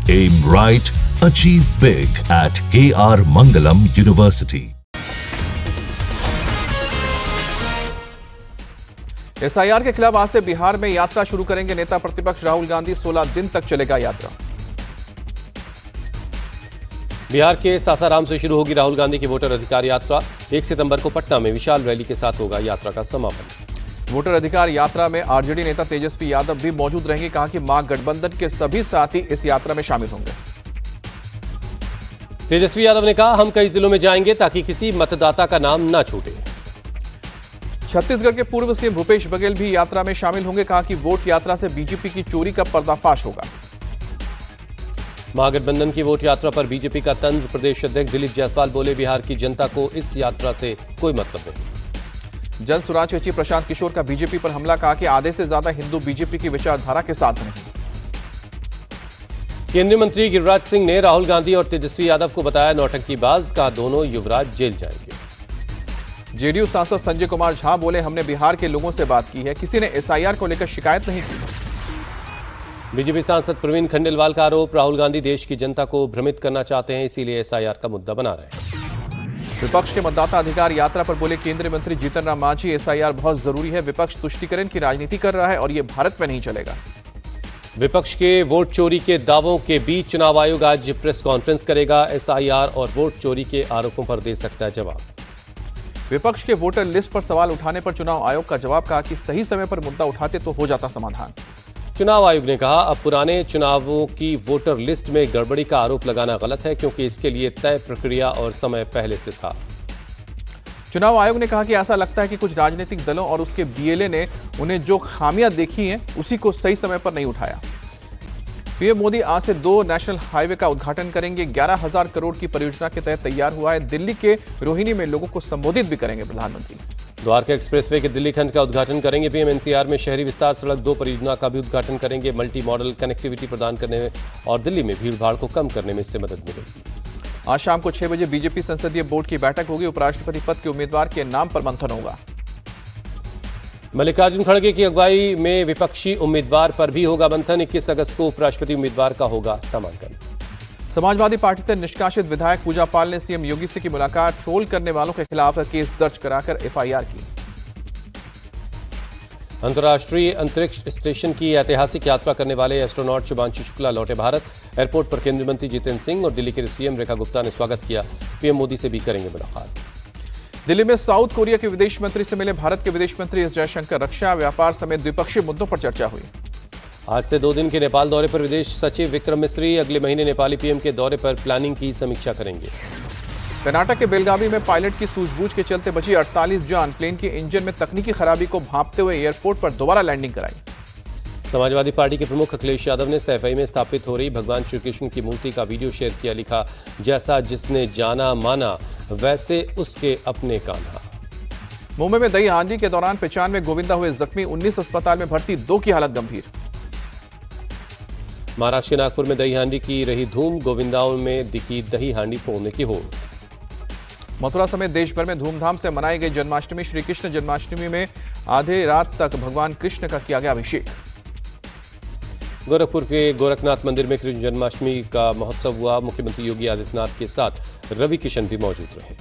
Aim right, achieve big at KR Mangalam University. SIR के खिलाफ आज से बिहार में यात्रा शुरू करेंगे नेता प्रतिपक्ष राहुल गांधी। 16 दिन तक चलेगा यात्रा। बिहार के सासाराम से शुरू होगी राहुल गांधी की वोटर अधिकार यात्रा। 1 सितंबर को पटना में विशाल रैली के साथ होगा यात्रा का समापन। वोटर अधिकार यात्रा में आरजेडी नेता तेजस्वी यादव भी मौजूद रहेंगे। कहा कि महागठबंधन के सभी साथी इस यात्रा में शामिल होंगे। तेजस्वी यादव ने कहा, हम कई जिलों में जाएंगे ताकि किसी मतदाता का नाम न छूटे। छत्तीसगढ़ के पूर्व सीएम भूपेश बघेल भी यात्रा में शामिल होंगे। कहा कि वोट यात्रा से बीजेपी की चोरी का पर्दाफाश होगा। महागठबंधन की वोट यात्रा पर बीजेपी का तंज। प्रदेश अध्यक्ष दिलीप जायसवाल बोले, बिहार की जनता को इस यात्रा से कोई मतलब नहीं। जन सुराज के चीफ प्रशांत किशोर का बीजेपी पर हमला। कहा कि आधे से ज्यादा हिंदू बीजेपी की विचारधारा के साथ नहीं। केंद्रीय मंत्री गिरिराज सिंह ने राहुल गांधी और तेजस्वी यादव को बताया नौटंकीबाज। कहा, दोनों युवराज जेल जाएंगे। जेडीयू सांसद संजय कुमार झा बोले, हमने बिहार के लोगों से बात की है, किसी ने एसआईआर को लेकर शिकायत नहीं की। बीजेपी सांसद प्रवीण खंडेलवाल का आरोप, राहुल गांधी देश की जनता को भ्रमित करना चाहते हैं, इसीलिए एसआईआर का मुद्दा बना रहे हैं। विपक्ष के मतदाता अधिकार यात्रा पर बोले केंद्रीय मंत्री जीतन राम मांझी, एसआईआर बहुत जरूरी है। विपक्ष तुष्टीकरण की राजनीति कर रहा है और यह भारत में नहीं चलेगा। विपक्ष के वोट चोरी के दावों के बीच चुनाव आयोग आज प्रेस कॉन्फ्रेंस करेगा। एसआईआर और वोट चोरी के आरोपों पर दे सकता है जवाब। विपक्ष के वोटर लिस्ट पर सवाल उठाने पर चुनाव आयोग का जवाब। कहा कि सही समय पर मुद्दा उठाते तो हो जाता समाधान। चुनाव आयोग ने कहा, अब पुराने चुनावों की वोटर लिस्ट में गड़बड़ी का आरोप लगाना गलत है, क्योंकि इसके लिए तय प्रक्रिया और समय पहले से था। चुनाव आयोग ने कहा कि ऐसा लगता है कि कुछ राजनीतिक दलों और उसके बीएलए ने उन्हें जो खामियां देखी हैं उसी को सही समय पर नहीं उठाया। पीएम मोदी आज से 2 नेशनल हाईवे का उद्घाटन करेंगे। 11,000 करोड़ की परियोजना के तहत तैयार हुआ है। दिल्ली के रोहिणी में लोगों को संबोधित भी करेंगे प्रधानमंत्री। द्वारका एक्सप्रेसवे के दिल्ली खंड का उद्घाटन करेंगे पीएम। एनसीआर में शहरी विस्तार सड़क 2 परियोजना का भी उद्घाटन करेंगे। मल्टी मॉडल कनेक्टिविटी प्रदान करने में और दिल्ली में भीड़ भाड़ को कम करने में इससे मदद मिलेगी। आज शाम को 6 बजे बीजेपी संसदीय बोर्ड की बैठक होगी। उपराष्ट्रपति पद के उम्मीदवार के नाम पर मंथन होगा। मल्लिकार्जुन खड़गे की अगुवाई में विपक्षी उम्मीदवार पर भी होगा मंथन। 21 अगस्त को उपराष्ट्रपति उम्मीदवार का होगा नामांकन। समाजवादी पार्टी से निष्कासित विधायक पूजा पाल ने सीएम योगी से की मुलाकात। ट्रोल करने वालों के खिलाफ केस दर्ज कराकर एफआईआर की। अंतर्राष्ट्रीय अंतरिक्ष स्टेशन की ऐतिहासिक यात्रा करने वाले एस्ट्रोनॉट शुभांशु शुक्ला लौटे भारत। एयरपोर्ट पर केंद्रीय मंत्री जितेंद्र सिंह और दिल्ली के सीएम रेखा गुप्ता ने स्वागत किया। पीएम मोदी से भी करेंगे मुलाकात। दिल्ली में साउथ कोरिया के विदेश मंत्री से मिले भारत के विदेश मंत्री एस जयशंकर। रक्षा, व्यापार समेत द्विपक्षीय मुद्दों पर चर्चा हुई। आज से 2 दिन के नेपाल दौरे पर विदेश सचिव विक्रम मिस्री। अगले महीने नेपाली पीएम के दौरे पर प्लानिंग की समीक्षा करेंगे। कर्नाटक के बेलगावी में पायलट की सूझबूझ के चलते बची 48 जान। प्लेन के इंजन में तकनीकी खराबी को भांपते हुए एयरपोर्ट पर दोबारा लैंडिंग कराई। समाजवादी पार्टी के प्रमुख अखिलेश यादव ने सैफई में स्थापित हो रही भगवान श्री कृष्ण की मूर्ति का वीडियो शेयर किया। लिखा, जैसा जिसने जाना माना वैसे उसके अपने कान्हा। मुंबई में दही हांडी के दौरान 95 गोविंदा हुए जख्मी। 19 अस्पताल में भर्ती, 2 की हालत गंभीर। महाराष्ट्र के नागपुर में दही हांडी की रही धूम। गोविंदाओं में दिखी दही हांडी फोड़ने की होड़। मथुरा समेत देश भर में धूमधाम से मनाई गई जन्माष्टमी। श्री कृष्ण जन्माष्टमी में आधे रात तक भगवान कृष्ण का किया गया अभिषेक। गोरखपुर के गोरखनाथ मंदिर में कृष्ण जन्माष्टमी का महोत्सव हुआ। मुख्यमंत्री योगी आदित्यनाथ के साथ रवि किशन भी मौजूद रहे।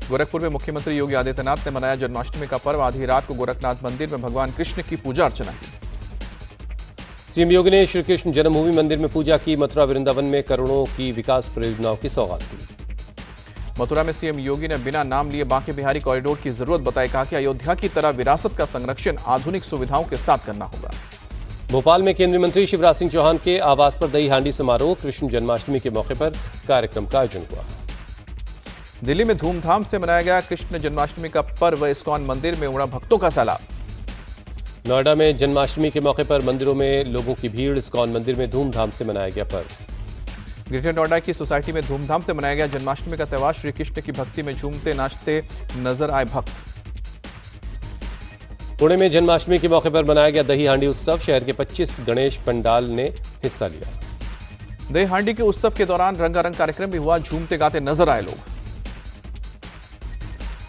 गोरखपुर में मुख्यमंत्री योगी आदित्यनाथ ने मनाया जन्माष्टमी का पर्व। आधी रात को गोरखनाथ मंदिर में भगवान कृष्ण की पूजा अर्चना की। सीएम योगी ने श्री कृष्ण जन्मभूमि मंदिर में पूजा की। मथुरा वृंदावन में करोड़ों की विकास परियोजनाओं की सौगात दी। मथुरा में सीएम योगी ने बिना नाम लिए बांके बिहारी कॉरिडोर की जरूरत बताई। कहा कि अयोध्या की तरह विरासत का संरक्षण आधुनिक सुविधाओं के साथ करना होगा। भोपाल में केंद्रीय मंत्री शिवराज सिंह चौहान के आवास पर दही हांडी समारोह। कृष्ण जन्माष्टमी के मौके पर कार्यक्रम का आयोजन हुआ। दिल्ली में धूमधाम से मनाया गया कृष्ण जन्माष्टमी का पर्व। इस्कॉन मंदिर में उमड़ा भक्तों का सैलाब। नोएडा में जन्माष्टमी के मौके पर मंदिरों में लोगों की भीड़। इस्कॉन मंदिर में धूमधाम से मनाया गया पर्व। ग्रेटर नोएडा की सोसाइटी में धूमधाम से मनाया गया जन्माष्टमी का त्यौहार। श्री कृष्ण की भक्ति में झूमते नाचते नजर आए भक्त। पुणे में जन्माष्टमी के मौके पर मनाया गया दही हांडी उत्सव। शहर के 25 गणेश पंडाल ने हिस्सा लिया। दही हांडी के उत्सव के दौरान रंगारंग कार्यक्रम भी हुआ। झूमते गाते नजर आए लोग।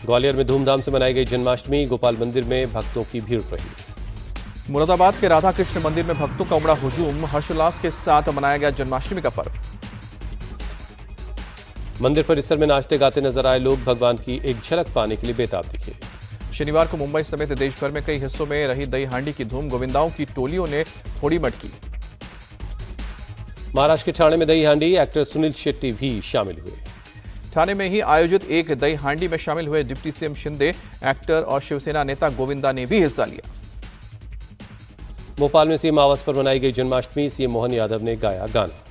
ग्वालियर में धूमधाम से मनाई गई जन्माष्टमी। गोपाल मंदिर में भक्तों की भीड़ रही। मुरादाबाद के राधा कृष्ण मंदिर में भक्तों का उमड़ा हुजूम, हर्षोल्लास के साथ मनाया गया जन्माष्टमी का पर्व। मंदिर परिसर में नाचते गाते नजर आए लोग भगवान की एक झलक पाने के लिए बेताब दिखे। शनिवार को मुंबई समेत देश भर में कई हिस्सों में रही दही हांडी की धूम, गोविंदाओं की टोलियों ने फोड़ी मटकी। महाराष्ट्र के ठाणे में दही हांडी एक्टर सुनील शेट्टी भी शामिल हुए। ठाणे में ही आयोजित एक दही हांडी में शामिल हुए डिप्टी सीएम शिंदे, एक्टर और शिवसेना नेता गोविंदा ने भी हिस्सा लिया। भोपाल में सीएम आवास पर मनाई गई जन्माष्टमी, सीएम मोहन यादव ने गाया गाना।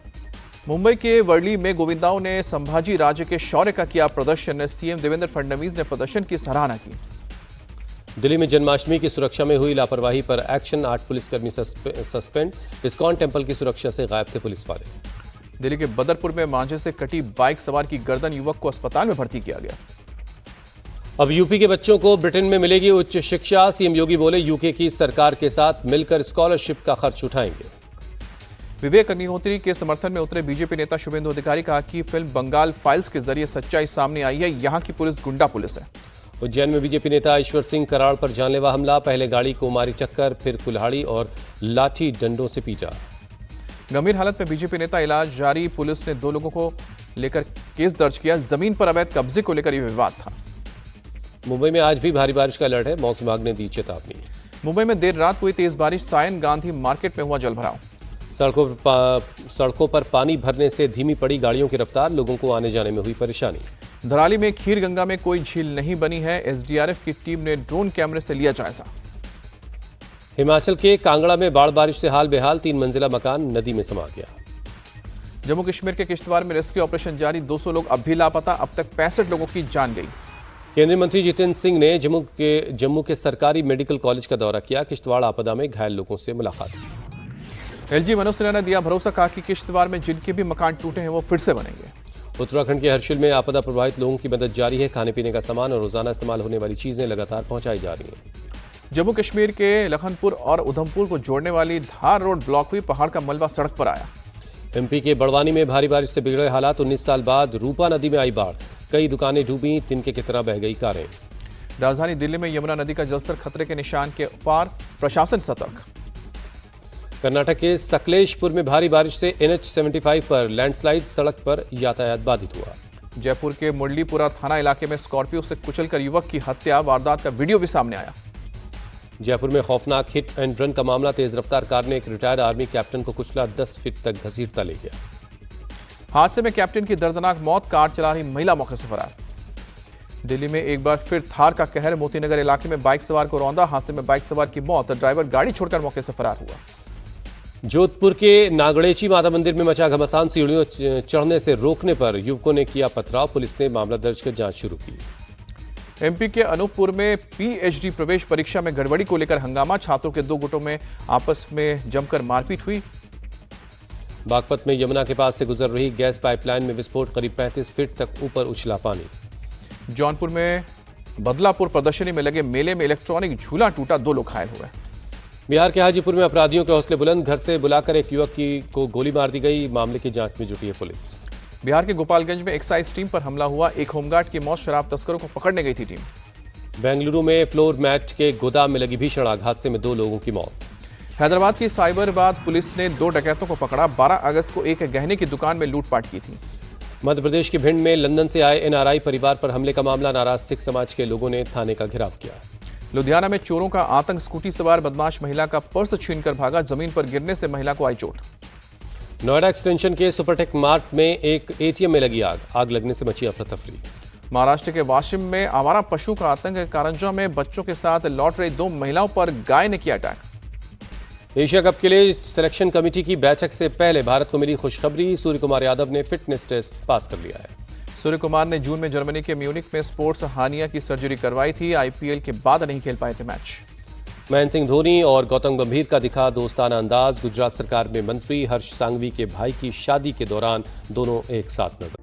मुंबई के वर्ली में गोविंदाओं ने संभाजी राजे के शौर्य का किया प्रदर्शन, सीएम देवेंद्र फडणवीस ने प्रदर्शन की सराहना की। दिल्ली में जन्माष्टमी की सुरक्षा में हुई लापरवाही पर एक्शन, 8 पुलिसकर्मी सस्पेंड, इस्कॉन टेम्पल की सुरक्षा से गायब थे पुलिस वाले। दिल्ली के बदरपुर में मांझे से कटी बाइक सवार की गर्दन, युवक को अस्पताल में भर्ती किया गया। अब यूपी के बच्चों को ब्रिटेन में मिलेगी उच्च शिक्षा, सीएम योगी बोले यूके की सरकार के साथ मिलकर स्कॉलरशिप का खर्च उठाएंगे। विवेक अग्निहोत्री के समर्थन में उतरे बीजेपी नेता शुभेंदु अधिकारी, कहा कि फिल्म बंगाल फाइल्स के जरिए सच्चाई सामने आई है, यहां की पुलिस गुंडा पुलिस है। उज्जैन में बीजेपी नेता ईश्वर सिंह कराड़ पर जानलेवा हमला, पहले गाड़ी को मारी टक्कर, फिर कुल्हाड़ी और लाठी डंडों से पीटा। गंभीर हालत में बीजेपी नेता इलाज जारी, पुलिस ने 2 लोगों को लेकर केस दर्ज किया। जमीन पर अवैध कब्जे को लेकर यह विवाद था। मुंबई में आज भी भारी बारिश का अलर्ट है, मौसम विभाग ने दी चेतावनी। मुंबई में देर रात हुई तेज बारिश, सायन गांधी मार्केट में हुआ जलभराव। सड़कों पर पानी भरने से धीमी पड़ी गाड़ियों की रफ्तार, लोगों को आने जाने में हुई परेशानी। धराली में खीर गंगा में कोई झील नहीं बनी है, एसडीआरएफ की टीम ने ड्रोन कैमरे से लिया जायजा। हिमाचल के कांगड़ा में बाढ़ बारिश से हाल बेहाल, 3 मंजिला मकान नदी में समा गया। जम्मू कश्मीर के किश्तवाड़ में रेस्क्यू ऑपरेशन जारी, 200 लोग अब भी लापता, अब तक 65 लोगों की जान गई। केंद्रीय मंत्री जितेंद्र सिंह ने जम्मू के सरकारी मेडिकल कॉलेज का दौरा किया, किश्तवाड़ आपदा में घायल लोगों से मुलाकात की। एलजी मनोज सिन्हा ने दिया भरोसा, कहा कि किश्तवाड़ में जिनके भी मकान टूटे हैं वो फिर से बनेंगे। उत्तराखंड के हर्षिल में आपदा प्रभावित लोगों की मदद जारी है, खाने पीने का सामान और रोजाना इस्तेमाल होने वाली चीजें लगातार पहुंचाई जा रही हैं। जम्मू कश्मीर के लखनपुर और उधमपुर को जोड़ने वाली धार रोड ब्लॉक हुई, पहाड़ का मलबा सड़क पर आया। एमपी के बड़वानी में भारी बारिश से बिगड़े हालात, 19 साल बाद रूपा नदी में आई बाढ़, कई दुकानें डूबी, तिनके की तरह बह गई कारें। राजधानी दिल्ली में यमुना नदी का जलस्तर खतरे के निशान के पार, प्रशासन सतर्क। कर्नाटक के सकलेशपुर में भारी बारिश से NH 75 पर लैंडस्लाइड, सड़क पर यातायात बाधित हुआ। जयपुर के मुरलीपुरा थाना इलाके में स्कॉर्पियो से कुचलकर युवक की हत्या, वारदात का वीडियो भी सामने आया। जयपुर में खौफनाक हिट एंड रन का मामला, तेज रफ्तार कार ने एक रिटायर्ड आर्मी कैप्टन को कुचला, 10 फीट तक घसीटता ले गया। हादसे में कैप्टन की दर्दनाक मौत, कार चला रही महिला मौके से फरार। दिल्ली में एक बार फिर थार का कहर, मोतीनगर इलाके में बाइक सवार को रौंदा, हादसे में बाइक सवार की मौत, ड्राइवर गाड़ी छोड़कर मौके से फरार हुआ। जोधपुर के नागड़ेची माता मंदिर में मचा घमासान, सीढ़ियों चढ़ने से रोकने पर युवकों ने किया पथराव, पुलिस ने मामला दर्ज कर जांच शुरू की। एमपी के अनूपपुर में पीएचडी प्रवेश परीक्षा में गड़बड़ी को लेकर हंगामा, छात्रों के 2 गुटों में आपस में जमकर मारपीट हुई। बागपत में यमुना के पास से गुजर रही गैस पाइपलाइन में विस्फोट, करीब 35 फीट तक ऊपर उछला पानी। जौनपुर में बदलापुर प्रदर्शनी में लगे मेले में इलेक्ट्रॉनिक झूला टूटा, 2 लोग घायल हुए। बिहार के हाजीपुर में अपराधियों के हौसले बुलंद, घर से बुलाकर एक युवक को गोली मार दी गई, मामले की जांच में जुटी है पुलिस। बिहार के गोपालगंज में एक्साइज टीम पर हमला हुआ, एक होमगार्ड की मौत, शराब तस्करों को पकड़ने गई थी टीम। बेंगलुरु में फ्लोर मैट के गोदाम में लगी भीषण आग, हादसे में 2 लोगों की मौत। हैदराबाद की साइबराबाद पुलिस ने 2 डकैतों को पकड़ा, 12 अगस्त को एक गहने की दुकान में लूटपाट की थी। मध्य प्रदेश के भिंड में लंदन से आए NRI परिवार पर हमले का मामला, नाराज सिख समाज के लोगों ने थाने का घेराव किया। लुधियाना में चोरों का आतंक, स्कूटी सवार बदमाश महिला का पर्स छीनकर भागा, जमीन पर गिरने से महिला को आई चोट। नोएडा एक्सटेंशन के सुपरटेक मार्ट में एक ATM में लगी आग, आग लगने से मची अफरा तफरी। महाराष्ट्र के वाशिम में आवारा पशु का आतंक, कारंजा में बच्चों के साथ लौट रही 2 महिलाओं पर गाय ने किया अटैक। एशिया कप के लिए सिलेक्शन कमेटी की बैठक से पहले भारत को मिली खुशखबरी, सूर्य कुमार यादव ने फिटनेस टेस्ट पास कर लिया है। सूर्य कुमार ने जून में जर्मनी के म्यूनिक में स्पोर्ट्स हानिया की सर्जरी करवाई थी, IPL के बाद नहीं खेल पाए थे मैच। महेंद्र सिंह धोनी और गौतम गंभीर का दिखा दोस्ताना अंदाज, गुजरात सरकार में मंत्री हर्ष सांघवी के भाई की शादी के दौरान दोनों एक साथ नजर